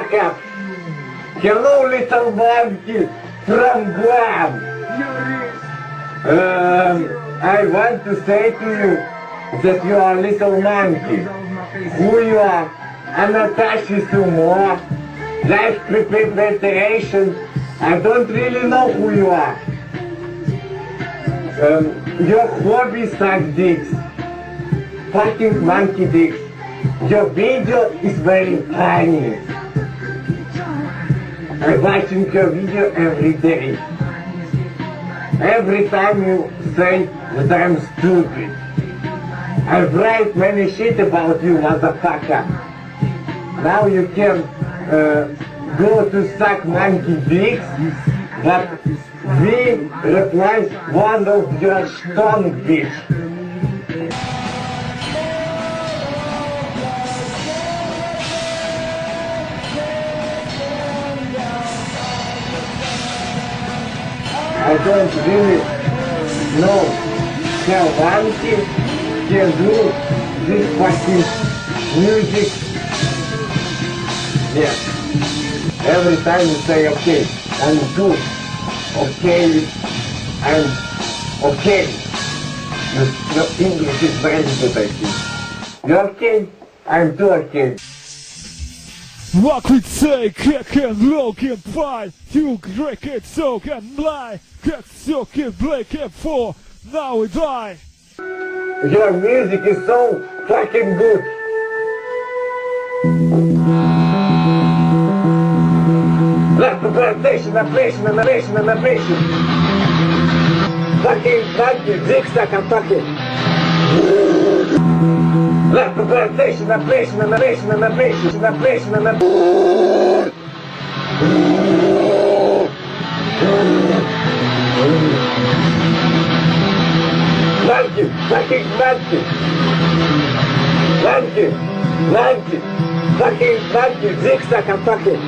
fuck up. Hello, little monkey from Guam. I want to say to you that you are a little monkey. Who you are? Unattached to more. Life preparation. I don't really know who you are. Your hobby sucks dicks. Fucking monkey dicks. Your video is very funny. I'm watching your video every day. Every time you say that I'm stupid. I write many shit about you, motherfucker. Now you can go to suck monkey dicks, but we replace one of your stone bitch. I don't really know how monkey can do this fucking music. Yeah. Every time you say okay, I'm good. Okay, I'm okay. Your English is very good, I think. You okay? I'm too okay. What could say, kick and look and fight, you break it, soak and lie, kick, soak it, break it, fall, now we die. Your music is so fucking good. Left preparation. Fucking dick sucker, fucking. Left preparation. Monkey, fucking monkey. Monkey, fucking monkey, dick sucker, fucking.